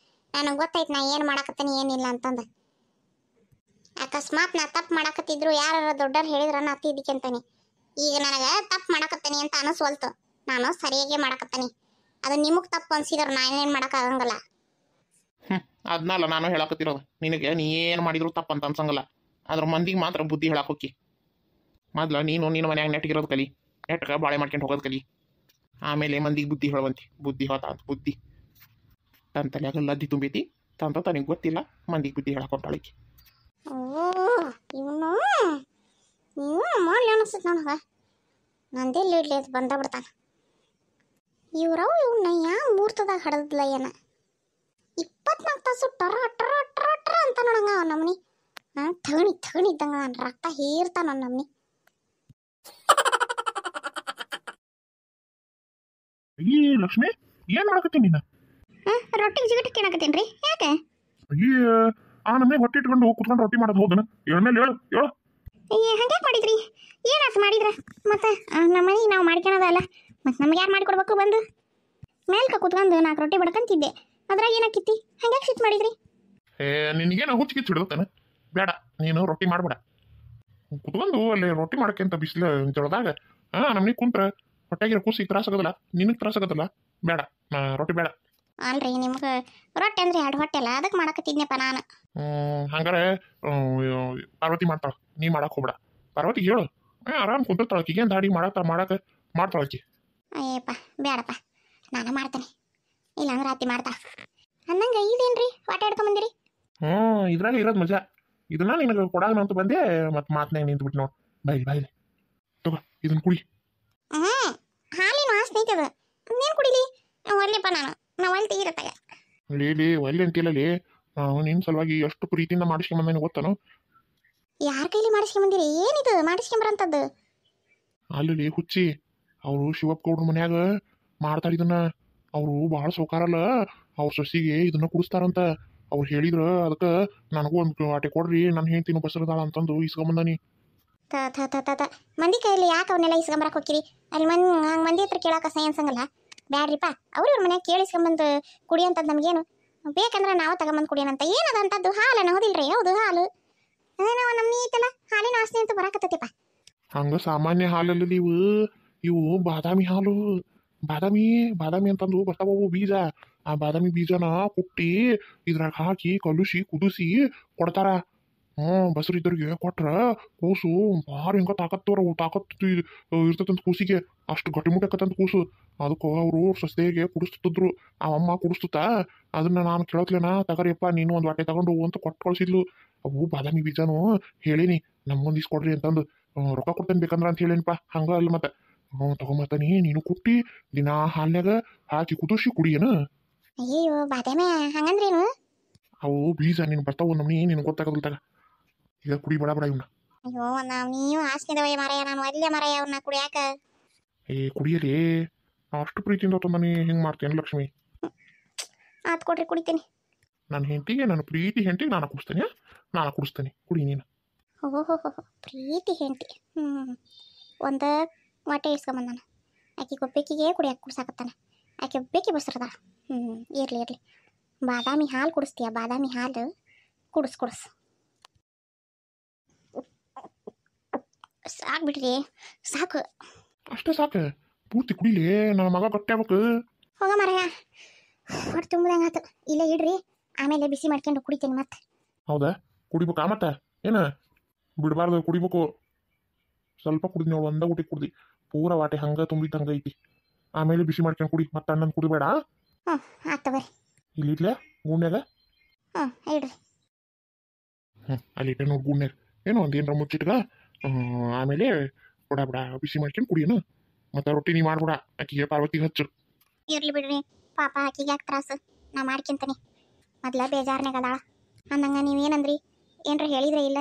ನನಗೆ ಗೊತ್ತೈತಿ ನಾ ಏನು ಮಾಡಕತ್ತೀನಿ ಏನಿಲ್ಲ ಅಂತಂದು. ಅಕಸ್ಮಾತ್ ನಾ ತಪ್ಪು ಮಾಡಕತ್ತಿದ್ರು ಯಾರು ದೊಡ್ಡವ್ರು ಹೇಳಿದ್ರ ನಾ ಅತ್ತಿದ್ದಕ್ಕಂತಾನೆ. ಈಗ ನನಗೆ ತಪ್ಪು ಮಾಡಕತ್ತೀನಿ ಅಂತ ಅನಿಸ್ವಲ್ತು. ನಾನು ಸರಿಯಾಗಿ ಮಾಡಕತ್ತೀನಿ. ಅದು ನಿಮಗೆ ತಪ್ಪು ಅನ್ಸಿದ್ರು ನಾನೇನು ಮಾಡೋಕ್ಕಾಗಂಗಲ್ಲ. ಅದನ್ನಲ್ಲ ನಾನು ಹೇಳಕತ್ತಿರೋದು. ನಿನಗೆ ನೀ ಏನು ಮಾಡಿದ್ರು ತಪ್ಪು ಅಂತ ಅನ್ಸಂಗಲ್ಲ. ಅದ್ರ ಮಂದಿಗೆ ಮಾತ್ರ ಬುದ್ಧಿ ಹೇಳಕ್ಕೆ ಹೋಗಿ. ಮೊದ್ಲು ನೀನು ನಿನ್ನ ಮನ್ಯಾಗ ನೆಟ್ಗಿರೋದು ಕಲಿ, ನೆಟ್ಗೆ ಬಾಳೆ ಮಾಡ್ಕೊಂಡು ಹೋಗೋದು ಕಲಿ. ಆಮೇಲೆ ಮಂದಿಗೆ ಬುದ್ಧಿ ಹೇಳುವಂತಿ. ಬುದ್ಧಿ ಹೇಳ್ತಾ ಅಂತ ಬುದ್ಧಿ ತನ್ನ ತಲೆಯಾಗ ಲದ್ದಿ ತುಂಬೈತಿ. ತಂತ ತನಗೆ ಗೊತ್ತಿಲ್ಲ, ಮಂದಿಗೆ ಬುದ್ಧಿ ಹೇಳಕ್ಕೆ ಹೊಂಟಾಳಿಕೆ. ಓ ಇವನು ಮಾಡಲಿ ಅನಿಸ್ತದೆ ನನಗೆ. ನಂದೆಲ್ಲ ಇಡ್ಲಿ ಅದು ಬಂದ ಬಿಡ್ತಾನೆ. ಇವ್ರವು ಇವನ್ನ ಯಾವ ಮುಹೂರ್ತದಾಗ ಹಡದ್ಲ ಏನ. 24 ತಾಸು ಟರ ಟರ ಟರ ಟರ ಅಂತ ನೋಡಂಗ ಅವ ನಮ್ನಿ. ಥಗಣಿ ಥಗಣಿ ಇದ್ದಂಗ ನನ್ನ ರಕ್ತ ಹೀರ್ತಾನ ನಮ್ನಿ. ಈ ಲಕ್ಷ್ಮಿ ಏನ್ ಮಾಡಕತ್ತೀನಿ ನೀನು? ರೊಟ್ಟಿಗೆ ಜಿಗಟಕ್ಕೆ ಏನಾಕತ್ತೇನ್ರಿ? ಯಾಕೆ ಈ ಆ ನಮಗೆ ಹೊಟ್ಟೆ ಇಟ್ಕೊಂಡು ಕುತ್ಕೊಂಡು ರೊಟ್ಟಿ ಮಾಡೋದು ಹೋದನ ಎಳ್ಮೇಲೆ ಹೇಳು ಹೇಳು. ಹಂಗ್ಯಾಕೆ ಮಾಡಿದ್ರಿ? ಏನಾಸ ಮಾಡಿದ್ರ? ಮತ್ತೆ ನಮ್ಮ ಮನೆಗೆ ನಾವು ಮಾಡ್ಕೊಳೋದಲ್ಲ, ಮತ್ತೆ ನಮ್ಗೆ ಯಾರು ಮಾಡಿಕೊಡ್ಬೇಕು? ಬಂದು ಮೇಲ್ಕ ಕುತ್ಕೊಂಡು 4 ರೊಟ್ಟಿ ಬಡ್ಕಂತಿದ್ದೆ. ಅದ್ರಾಗ ಏನಾಕಿತ್ತಿ? ಹಂಗ್ಯಾಕೆ ಸಿಟ್ಟು ಮಾಡಿದ್ರಿ? ನಿನಗೇನು ಹುಚ್ಚಿಗೆ ಹಿಡಿದತಾನೆ? ಬೇಡ, ನೀನು ರೊಟ್ಟಿ ಮಾಡಬೇಡ. ಕುತ್ಕೊಂಡು ಅಲ್ಲಿ ರೊಟ್ಟಿ ಮಾಡಕ್ಕೆ ಅಂತ ಬಿಸಿಲು ಜೊಳದಾಗ ನಮ್ಗೆ ಕುಂತ್ರ ಹೊಟ್ಟೆಗಿರೋ ಕೂಸಿಗೆ ತ್ರಾಸಾಗೋದಿಲ್ಲ, ನಿನಗೆ ತ್ರಾಸಾಗೋದಿಲ್ಲ. ಬೇಡ, ರೊಟ್ಟಿ ಬೇಡ. ಅಲ್ರಿ ನಿಮ್ಗೆ ರೊಟ್ಟಿ ಅಂದ್ರೆ 2 ಹೊಟ್ಟೆ ಅಲ್ಲ, ಅದಕ್ಕೆ ಮಾಡಕತ್ತಿದ್ನಪ್ಪ ನಾನು. ಹಂಗಾರೆ ಪಾರ್ವತಿ ಮಾಡ್ತಾಳ, ನೀ ಮಾಡಕ್ಕೆ ಹೋಗ್ಬೇಡ. ಪಾರ್ವತಿಗೆ ಹೇಳು, ಆರಾಮ್ ಕುಂತಿರ್ತಾಳಕಿ. ಏನು ದಾಡಿ ಮಾಡ್ತಾಳಕಿ. ಅಯ್ಯಪ್ಪ ಬೇಡಪ್ಪ, ನಾನು ಮಾಡ್ತೇನೆ. ಇಲ್ಲಾಂದ್ರೆ ಅತ್ತಿ ಮಾಡ್ತಾ ಅನ್ನಂಗೆ. ಇದೇನ್ರಿ ವಾಟ ಹಿಡ್ಕೊಂಬಂದಿರಿ? ಇದ್ರಾಗ ಇರೋದು ಮಜಾ. ಇದನ್ನ ನಿನಗೆ ಕೊಡಾಗ ಅಂತ ಬಂದೆ, ಮತ್ತೆ ಮಾತನಾಗ ನಿಂತ್ಬಿಟ್ಟು ನೋಡು. ಬಾಯಿಲಿ ತಗೋ, ಇದನ್ನ ಕುಡಿ. ಹಾಲಿನ ವಾಸನೆ ಐತದ, ಇನ್ನೇನು ಕುಡಿಲಿ? ಒಲ್ಲಿಪ್ಪ ನಾವು ಅಲ್ಲಿ ತೆಗಿರತ್ತಾಗ ಲೇ ಒಲ್ಲಿ ಅಂತಿಲ್ಲಲಿ. ನಿನ್ನ ಸಲುವಾಗಿ ಎಷ್ಟು ಪ್ರೀತಿಯಿಂದ ಮಾಡಿಸ್ಕೊಂಬಂದೇನು ಗೊತ್ತಾನು? ಯಾರ ಕೈಲಿ ಮಾಡಿಸ್ಕೊಂಬಂದಿರಿ? ಏನಿದು ಮಾಡಿಸ್ಕೊಂಬರಂತದ್ದು? ಅಲ್ಲಿ ಹುಚ್ಚಿ, ಅವರು ಶಿವಪ್ಪ ಗೌಡ್ರ ಮನ್ಯಾಗ ಮಾಡ್ತಾರ ಇದನ್ನ. ಅವರು ಭಾಳ ಸೌಕಾರಲ್ಲ, ಅವ್ರ ಸೊಸಿಗೆ ಇದನ್ನ ಕುಡಿಸ್ತಾರಂತ ಅವ್ರು ಹೇಳಿದ್ರ. ಅದಕ್ಕೆ ನನಗೂ ಒಂದು ಆಟೆ ಕೊಡ್ರಿ, ನನ್ನ ಹೆಂಡ್ತಿನೂ ಬಸರದಾಳ ಅಂತಂದು ಇಸ್ಕೊಂಬಂದಾನಿ. ಮಂದಿ ಕೈಯಲ್ಲಿ ಯಾಕೆ ಅವನ್ನೆಲ್ಲ ಇಸ್ಕೊಂಬರಕ್ಕೆ ಹೋಗಿರಿ? ಅಲ್ಲಿ ಹಂಗೆ ಮಂದಿ ಹತ್ರ ಕೇಳೋಕೆ ಸೈ ಅನ್ಸಂಗಲ್ಲ. ಬ್ಯಾಡ್ರಿಪ್ಪ, ಅವ್ರ ಮನ್ಯಾಗ ಕೇಳಿಸ್ಕೊಂಬಂದು ಕುಡಿ ಅಂತದ್ದು ನಮಗೇನು ಬೇಕಂದ್ರೆ ನಾವು ತಗೊಂಬಂದು ಕುಡಿಯೋಣಂತ. ಏನದ ಅಂತದ್ದು? ಹಾಲನ್ನ ಹೌದಿಲ್ರಿ? ಹೌದು ಹಾಲು. ನಾವು ನಮ್ಮನಿ ಐತಲ್ಲ, ಹಾಲಿನ ವಾಸನೆ ಅಂತ ಬರಾಕತ್ತೈತಿಪ್ಪ. ಹಂಗ ಸಾಮಾನ್ಯ ಹಾಲಲ್ಲಿ ಇವು ಬಾದಾಮಿ ಹಾಲು. ಬಾದಾಮಿ ಅಂತಂದು ಬರ್ತಾವು ಬೀಜ. ಆ ಬಾದಾಮಿ ಬೀಜನ ಕುಟ್ಟಿ ಇದ್ರಾಗ ಹಾಕಿ ಕಲುಸಿ ಕುದಿಸಿ ಕೊಡ್ತಾರ. ಬಸರಿದ್ದರಿಗೆ ಕೊಟ್ರ ಕೂಸು ಭಾರಿ ಹೆಂಗ ತಾಕತ್ತು ಇರ್ತದಂತ ಕೂಸಿಗೆ. ಅಷ್ಟು ಗಟ್ಟಿಮುಟ್ಟಕತ್ತಂತ ಕೂಸು. ಅದಕ್ಕೂ ಅವರು ಸಸ್ತೆಗೆ ಕುಡಿಸ್ತಿದ್ರು. ಆ ಅಮ್ಮ ಕುಡಿಸ್ತಾ ಅದನ್ನ ನಾನು ಕೇಳತ್ಲೇನ, ತಗರಿಯಪ್ಪ ನೀನು ಒಂದು ವಾಟೆ ತಗೊಂಡು ಅಂತ ಕೊಟ್ಟು ಕಳ್ಸಿದ್ಲು. ಅವು ಬಾದಾಮಿ ಬೀಜನು ಹೇಳೀನಿ ನಮ್ಗೊಂದು ಇಸ್ಕೊಡ್ರಿ ಅಂತಂದು. ರೊಕ್ಕ ಕೊಡ್ತೇನೆ ಬೇಕಂದ್ರ ಅಂತ ಹೇಳೇನಿಪ್ಪ. ಹಂಗ ಅಲ್ಲ ಮತ್ತೆ ತಗೊಂಬರ್ತಾನಿ. ನೀನು ಕುಟ್ಟಿ ದಿನಾ ಹಾಲ್ನಾಗ ಹಾಕಿ ಕುದಿಸಿ ಕುಡಿಯೇನು. ಅಯ್ಯೋ ಬಾದಾಮಿ ಹಂಗಂದ್ರೇನು? ಅವು ಬೀಜ ನೀನು ಬರ್ತಾವು ನಮ್ನಿ, ನಿನಗೆ ಗೊತ್ತಾಗೋದಿಲ್ಲ. ಈಗ ಕುಡಿ ಬಡ ಇವನ್ನ. ಅಯ್ಯೋ ನೀವು ಆಸ್ತಿದವಯ್ಯ ಮಾರಾಯ, ನಾನು ಅಲ್ಲೇ ಮಾರಾಯ ಅವ್ರನ್ನ ಕುಡಿಯಾಕ. ಕುಡಿಯಲಿ, ಅಷ್ಟು ಪ್ರೀತಿಯಿಂದ ತಂದಾನೆ ಹಿಂಗೆ ಮಾಡ್ತೇನೆ ಲಕ್ಷ್ಮಿ. ಆತ್ ಕೊಡ್ರಿ ಕುಡಿತೀನಿ. ನನ್ನ ಹೆಂಡತಿಗೆ, ನನ್ನ ಪ್ರೀತಿ ಹೆಂಡತಿಗೆ ನಾನು ಕುಡಿಸ್ತೇನೆ ಕುಡಿ ನೀನು. ಓಹೋ ಪ್ರೀತಿ ಹೆಂಡತಿ. ಒಂದು ವಾಟೆ ಇಸ್ಕೊಂಬಂದ ನಾನು. ಆಕೆ ಒಬ್ಬೇಕಿಗೆ ಕುಡಿಯಾಕೆ ಕುಡ್ಸಾಕತ್ತಾನೆ. ಆಕೆ ಒಬ್ಬೇಕಿ ಬಸ್ರದ. ಇರಲಿ ಬಾದಾಮಿ ಹಾಲು ಕುಡಿಸ್ತೀಯ? ಬಾದಾಮಿ ಹಾಲು ಕುಡಿಸ್. ಸಾಕು ಬಿಡ್ರಿ, ಸಾಕು. ಅಷ್ಟೇ ಸಾಕು, ಪೂರ್ತಿ ಕುಡಿಲಿ, ನನ್ನ ಮಗ ಗಟ್ಟಿ ಆಗ್ಬೇಕು. ಹೋಗ ಮಾರಾಯ, ಹೊಟ್ಟೆ ತುಂಬ್ದಂಗೆ ಆತು. ಇಲ್ಲೇ ಇಡ್ರಿ, ಆಮೇಲೆ ಬಿಸಿ ಮಾಡ್ಕೊಂಡು ಕುಡಿತೀನಿ ಮತ್ತೆ. ಹೌದಾ, ಕುಡಿಬೇಕಾ ಮತ್ತೆ? ಏನು ಬಿಡಬಾರ್ದು, ಕುಡಿಬೇಕು. ಸ್ವಲ್ಪ ಕುಡಿದ್ ನೋಡು, ಒಂದ ಊಟಿ ಕುಡ್ದು ಪೂರ ವಾಟೆ ಹಂಗೆ ತುಂಬಿದ್ದಂಗೆ ಐತಿ. ಆಮೇಲೆ ಬಿಸಿ ಮಾಡ್ಕೊಂಡು ಕುಡಿ, ಮತ್ತೆ ಅಣ್ಣನ ಕುಡಿಬೇಡ. ಆಯ್ತು ಬರ್ರಿ. ಇಲ್ಲಿ ಇಡ್ಲೆ ಗೂಣ್ಯಾಗ? ಇಡ್ರಿ. ಅಲ್ಲಿ ಇಟ್ಟೆ ನೋಡಿ ಗೂಣ್ಯಾಗ. ಏನೋ ಒಂದು ಏನರ ಮುಚ್ಚಿಟ್ಗ, ಆಮೇಲೆ ಬಿಡ ಬಿಸಿ ಮಾಡ್ಕೊಂಡು ಕುಡಿಯೋನು. ಮತ್ತೆ ರೊಟ್ಟಿ ನೀ ಮಾಡ್ಬಿಡ, ಆಕಿಗೆ ಪಾರ್ವತಿಗೆ ಹಚ್ಚು. ಇರ್ಲಿ ಬಿಡ್ರಿ, ಪಾಪ ಆಕಿಗೆ ಯಾಕೆ ತ್ರಾಸು, ನಾ ಮಾಡ್ಕೊಂತೀನಿ. ಮೊದ್ಲ ಬೇಜಾರ್ನಾಗ ಅದಾಳ ಅಂದಂಗ ನೀವೇನಂದ್ರಿ? ಏನ್ರ ಹೇಳಿದ್ರೆ ಇಲ್ಲ?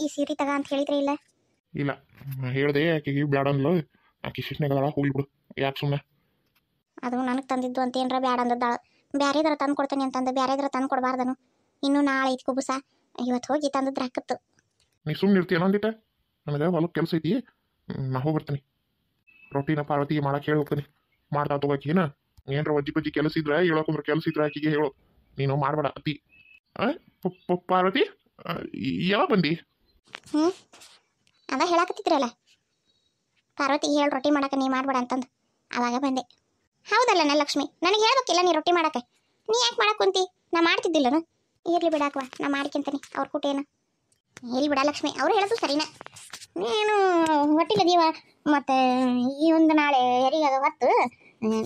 ಈ ಸೀರೆ ತಗ ಅಂತ ಹೇಳಿದ್ರೆ ಇಲ್ಲ? ಇಲ್ಲ ಹೇಳ್ದೆ, ಆಕೆಗೆ ಬ್ಯಾಡ ಅನ್ಲು. ಆಕೆ ಶಿಸ್ನಾಗ ಅದಾಳ, ಹೋಗ್ಬಿಡು. ಯಾಕೆ ಸುಮ್ಮನೆ? ಅದು ನನಗೆ ತಂದಿದ್ದು ಅಂತ ಏನ್ರ ಬ್ಯಾಡ ಅಂದದ್ದಾಳ. ಬ್ಯಾರೆದ್ರ ತಂದು ಕೊಡ್ತೇನೆ ಅಂತಂದು ಬ್ಯಾರೆದ್ರ ತಂದು ಕೊಡಬಾರ್ದನು? ಇನ್ನೂ ನಾಳೆ ಐತಿ ಕುಬುಸ, ಇವತ್ತು ಹೋಗಿ ತಂದದ್ದು ರಾಕತ್ತು. ನೀ ಸುಮ್ಮನೆ ಇರ್ತೀಯ ಅಂದಿಟ್ಟ? ನನಗೆ ಹೊಲಕ್ಕೆ ಕೆಲಸ ಐತಿ, ನಾ ಹೋಗ್ಬರ್ತೀನಿ. ರೊಟ್ಟಿನ ಪಾರ್ವತಿಗೆ ಮಾಡಕ್ಕೆ ಹೇಳಿ ಹೋಗ್ತೀನಿ. ಮಾಡ್ತಾ ತಗೋಕೇನ? ಏನರ ವಜ್ಜಿ ಪಜ್ಜಿ ಕೆಲಸ ಇದ್ರೆ ಹೇಳೋಕಂದ್ರೆ ಕೆಲಸ ಇದ್ರೆ ಆಕಿಗೆ ಹೇಳು. ನೀನು ಮಾಡಬೇಡ ಅತಿ. ಪಾರ್ವತಿ, ಯಾವಾಗ ಬಂದಿ? ಅದ ಹೇಳಾಕತ್ತಿದ್ರಲ್ಲ, ಪಾರ್ವತಿಗೆ ಹೇಳಿ ರೊಟ್ಟಿ ಮಾಡಕ್ಕೆ ನೀ ಮಾಡ್ಬೇಡ ಅಂತಂದು, ಅವಾಗ ಬಂದೆ. ಹೌದಲ್ಲ ನಾ ಲಕ್ಷ್ಮಿ, ನನಗೆ ಹೇಳ್ಬೇಕಿಲ್ಲ ನೀ ರೊಟ್ಟಿ ಮಾಡಕ್ಕೆ? ನೀ ಯಾಕೆ ಮಾಡಕ್ಕೆ ಕುಂತಿ? ನಾ ಮಾಡ್ತಿದ್ದಿಲ್ಲನು? ಇರ್ಲಿ ಬಿಡಾಕವ, ನಾ ಮಾಡ್ಕೊಂತೀನಿ ಅವ್ರ ಕೂಟೇನು. ಇರ್ಲಿ ಬಿಡ ಲಕ್ಷ್ಮಿ, ಅವ್ರು ಹೇಳೋದು ಸರಿನಾ. ನೀನು ಹೊಟ್ಟಿಲದೀವ, ಮತ್ತು ಈ ಒಂದು ನಾಳೆ ಹೆರಿಗಾಗ ಹೊತ್ತು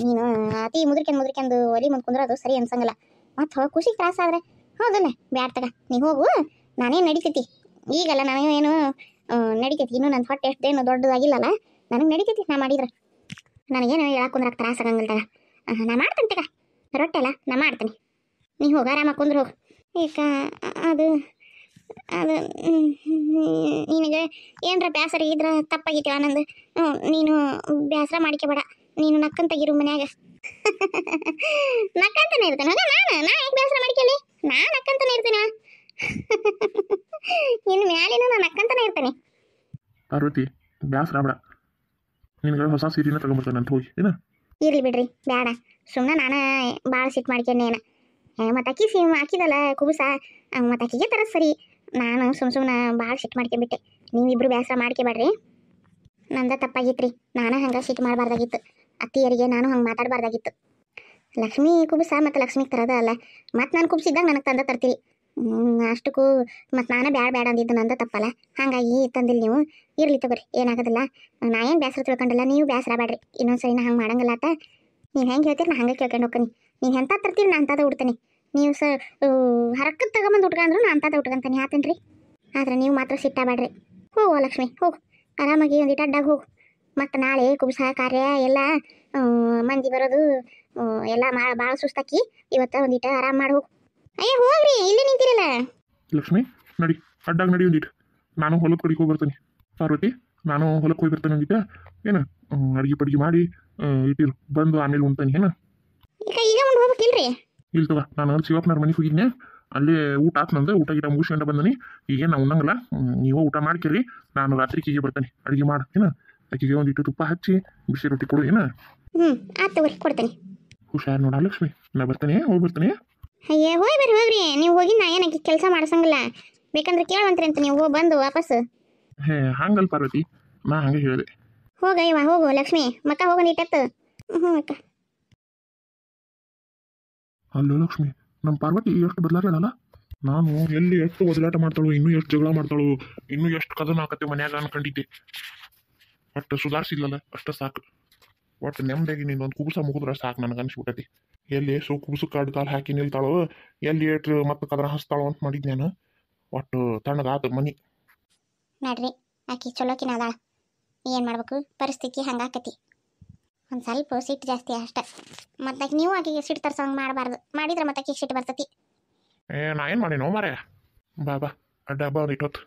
ನೀನು ಅತಿ ಮುದ್ರಿಕೆಂದು ಒಲಿ ಮುಂದೆ ಕುಂದ್ರೋದು ಸರಿ ಅನ್ಸಂಗಿಲ್ಲ. ಮತ್ತು ಖುಷಿಗೆ ತ್ರಾಸಾದ್ರೆ ಹೌದಲ್ಲ, ಬ್ಯಾಡ್ ತಗ ನೀ ಹೋಗು, ನಾನೇನು ನಡಿತೈತಿ ಈಗಲ್ಲ. ನನಗೇನು ನಡಿತೈತಿ, ಇನ್ನೂ ನನ್ನ ಹೊಟ್ಟೆ ಎಷ್ಟೇನು ದೊಡ್ಡದಾಗಿಲ್ಲಲ್ಲ, ನನಗೆ ನಡಿತೈತಿ. ನಾ ಮಾಡಿದ್ರೆ ನನಗೇನು ಹೇಳಕ್ಕೆ ಕುಂದ್ರಕ್ಕೆ ತ್ರಾಸ ಆಗಂಗಿಲ್ಲ ತಗ. ನಾ ಮಾಡ್ತೇನೆ ತಗ, ರೊಟ್ಟೆ ಅಲ್ಲ ನಾ ಮಾಡ್ತೀನಿ. ನೀ ಹೋಗ ಆರಾಮಾಗಿ ಕುಂದ್ರು ಹೋಗು. ಈಗ ಅದು ನಿನಗೆ ಏನರ ಬೇಸರ ಇದ್ರೆ ತಪ್ಪಾಗಿತ್ತು ಆನಂದ್. ನೀನು ಬೇಸರ ಮಾಡ್ಕೋಬೇಡ, ನೀನು ನಕ್ಕಂತಾಗಿರು ಮನ್ಯಾಗ. ನಕ್ಕಂತಾನೆ ಇರ್ತೇನೆ ನಾ ಯಾಕೆ ಬೇಸರ ಮಾಡ್ಕೊಳ್ಳಿ? ನಾ ನಕ್ಕಂತಾನೆ ಇರ್ತೀನಿ. ಇನ್ನು ಮ್ಯಾಲಿನ ನಾನು ನಕ್ಕಂತಾನೆ ಇರ್ತೇನೆ. ಪಾರ್ವತಿ ಬೇಸರ ಬೇಡ, ನಿನಗೆ ಹೊಸ ಸೀರೆನ ತಗೊಂಬರ್ತಾನೆ ಅಂತ ಹೋಗಿ ಏನ? ಇರ್ಲಿ ಬಿಡ್ರಿ, ಬೇಡ. ಸುಮ್ಮನೆ ನಾನು ಭಾಳ ಸಿಟ್ಟು ಮಾಡ್ಕೊಂಡೇನ. ಮತ್ತು ಅಕ್ಕಿ ಹಾಕಿದಲ್ಲ ಕುಬುಸ, ಮತ್ತು ಅಕ್ಕಿಗೆ ತರ ಸರಿ. ನಾನು ಸುಮ್ಮನೆ ಭಾಳ ಸಿಟ್ಟು ಮಾಡ್ಕೊಂಬಿಟ್ಟೆ. ನೀವಿಬ್ರು ಬೇಸರ ಮಾಡ್ಕೊಬೇಡ್ರಿ, ನಂದ ತಪ್ಪಾಗಿತ್ತು ರೀ. ನಾನು ಹಂಗೆ ಸಿಟ್ಟು ಮಾಡಬಾರ್ದಾಗಿತ್ತು. ಅತ್ತಿಯರಿಗೆ ನಾನು ಹಂಗೆ ಮಾತಾಡಬಾರ್ದಾಗಿತ್ತು. ಲಕ್ಷ್ಮಿ ಕುಬುಸ ಮತ್ತು ಲಕ್ಷ್ಮಿಗೆ ತರೋದ ಅಲ್ಲ, ಮತ್ತು ನಾನು ಕುಬ್ಸಿದ್ದಾಗ ನನಗೆ ತಂದ ತರ್ತೀರಿ. ಅಷ್ಟಕ್ಕೂ ಮತ್ತು ನಾನು ಬ್ಯಾಡ ಅಂದಿದ್ದು ನಂದ ತಪ್ಪಲ್ಲ, ಹಾಗಾಗಿ ತಂದಿಲ್ಲ ನೀವು. ಇರ್ಲಿ ತಗೋರಿ, ಏನಾಗೋದಿಲ್ಲ. ನಾ ಏನು ಬೇಸರ ತಿಳ್ಕೊಂಡಲ್ಲ, ನೀವು ಬೇಸರ ಬೇಡ್ರಿ. ಇನ್ನೊಂದ್ಸರಿ ನಾ ಹಂಗೆ ಮಾಡಂಗಿಲ್ಲ ಆತ. ನೀವು ಹೆಂಗೆ ಹೇಳ್ತೀರಿ ನಾ ಹಂಗೆ ಕೇಳ್ಕೊಂಡು ಹೋಗ್ತೀನಿ. ನೀವು ಎಂಥ ತರ್ತೀರಿ ನಾ ಅಂಥದ್ದು ಉಡ್ತೀನಿ. ನೀವು ಹರಕಕ್ಕೆ ತಗೊಂಬಂದು ಉಟ್ಕ ಅಂದ್ರು ನಾ ಅಂಥದ್ದು ಉಟ್ಕೊಂತೀನಿ, ಹಾತೇನೆ ರೀ. ಆದ್ರೆ ನೀವು ಮಾತ್ರ ಸಿಟ್ಟಾಬೇಡ್ರಿ. ಹೋಗು ಲಕ್ಷ್ಮಿ, ಹೋಗು ಆರಾಮಾಗಿ ಒಂದಿಟ್ಟು ಅಡ್ಡಾಗಿ ಹೋಗು. ಮತ್ತು ನಾಳೆ ಕುಬುಸ ಕಾರ್ಯ ಎಲ್ಲ ಮಂದಿ ಬರೋದು ಎಲ್ಲ ಭಾಳ ಸುಸ್ತಾಕಿ, ಇವತ್ತು ಒಂದಿಟ್ಟು ಆರಾಮ್ ಮಾಡಿ ಹೋಗು. ಅಯ್ಯ ಹೋಗ್ರಿ, ಇಲ್ಲಿ ನಿಂತಿರಲ್ಲ. ಲಕ್ಷ್ಮಿ ನಡಿ, ಅಡ್ಡಾಗ ನಡಿ ಒಂದಿಟ್ಟು. ನಾನು ಹೊಲದ ಕಡೆಗೆ ಹೋಗಿ ಬರ್ತೀನಿ. ಪಾರ್ವತಿ, ನಾನು ಹೊಲಕ್ಕೆ ಹೋಗಿ ಬರ್ತೇನೆ ಅಂದಿದ್ದೆ. ಏನು ಅಡುಗೆ ಪಡ್ಗೆ ಮಾಡಿ ಇಟ್ಟಿರು, ಬಂದು ಆಮೇಲೆ ಉಣ್ತಾನೆ ಏನ? ಈಗ ಮುಂದೆ ಹೋಗ್ಬೇಕಿಲ್ರಿ? ಇಲ್ಲ ತಗ, ನಾನು ಶಿವಪ್ಪನವ್ರ ಮನೆಗೆ ಹೋಗಿದ್ನೆ, ಅಲ್ಲಿ ಊಟ ಆತ್ ನಂದು. ಊಟ ಗಿಟ ಮುಗಿಸ್ಕೊಂಡು ಬಂದನಿ. ಈಗೇನು ನಾವು ಉಣ್ಣಂಗಿಲ್ಲ, ನೀವು ಊಟ ಮಾಡ್ಕೇರಿ. ನಾನು ರಾತ್ರಿಗೆ ಬರ್ತೇನೆ, ಅಡುಗೆ ಮಾಡು ಏನ? ಆಕೆಗೆ ಒಂದಿಟ್ಟು ತುಪ್ಪ ಹಚ್ಚಿ ಬಿಸಿ ರೊಟ್ಟಿ ಕೊಡು ಏನ? ಆಯ್ತು ತಗೋರಿ, ಕೊಡ್ತೇನೆ. ಹುಷಾರು ನೋಡ ಲಕ್ಷ್ಮಿ, ನಾ ಬರ್ತೇನೆ, ಹೋಗಿ ಬರ್ತೇನೆ. ಅಯ್ಯ ಹೋಗ್ರಿ, ನೀವು ಹೋಗಿ ನಾ ಏನಕ್ಕೆ ಕೆಲಸ ಮಾಡ್ಸಂಗಿಲ್ಲ. ಬೇಕಂದ್ರೆ ಕೇಳುವಂತ್ರಿ ಅಂತ ನೀವು ಬಂದು ವಾಪಸ್. ಹಂಗಲ್ ಪಾರ್ವತಿ, ನಾ ಹಂಗೆ ಹೇಳಿದೆ. ಹೋಗಯ್ಯವ ಹೋಗು ಲಕ್ಷ್ಮಿ, ಮಕ್ಕ ಹೋಗಂದಿಟ್ಟತ್ತು. ಅಕ್ಕ ಅಲ್ಲೋ ಲಕ್ಷ್ಮಿ, ನಮ್ಮ ಪಾರ್ವತಿ ಎಷ್ಟು ಬದಲಾಗಲ್ಲ. ನಾನು ಎಲ್ಲಿ ಎಷ್ಟು ಒದಲಾಟ ಮಾಡ್ತಾಳು, ಇನ್ನೂ ಎಷ್ಟು ಜಗಳ ಮಾಡ್ತಾಳು, ಇನ್ನೂ ಎಷ್ಟು ಕದನ ಆಕತ್ತೆ ಮನ್ಯಾಗ ಅನ್ಕೊಂಡಿದ್ದೆ. ಒಟ್ಟು ಸುಧಾರಿಸಿಲ್ಲಲ್ಲ, ಅಷ್ಟು ಸಾಕು. ಒಟ್ಟು ನೆಮ್ಮದಿಯಾಗಿ ನೀನೊಂದು ಕುಬುಸ ಮುಗಿದ್ರೆ ಸಾಕು ನನಗೆ ಅನ್ಸ್ಬಿಟ್ಟೈತಿ. ಎಲ್ಲಿ ಕುಬುಸು ಕಾಡು ಕಾಲು ಹಾಕಿ ನಿಲ್ತಾಳು, ಎಲ್ಲಿ ಎಷ್ಟು ಮತ್ತೆ ಕದನ ಹಸ್ತಾಳು ಅಂತ ಮಾಡಿದ್ ನಾನು. ಒಟ್ಟು ತಣ್ಣಗಾತು ಮನಿ. ನೋಡ್ರಿ, ಆಕಿ ಚಲೋಕಿನ ಅದಾಳ. ಏನು ಮಾಡ್ಬೇಕು, ಪರಿಸ್ಥಿತಿ ಹಂಗಾಕತಿ. ಒಂದು ಸ್ವಲ್ಪ ಸಿಟ್ಟು ಜಾಸ್ತಿ ಅಷ್ಟೆ. ಮತ್ತೆ ನೀವು ಆಕೆಗೆ ಸಿಟ್ಟು ತರ್ಸಂಗೆ ಮಾಡಬಾರ್ದು. ಮಾಡಿದ್ರೆ ಮತ್ತೆ ಆಕೆಗೆ ಸಿಟ್ಟು ಬರ್ತತಿ. ನಾ ಏನು ಮಾಡೀನೋ ಮಾರ್ರೆ. ಬಾ ಅಡ್ಡ ಹಬ್ಬ ಒಂದಿಟ್ಟು ಹೊತ್ತು.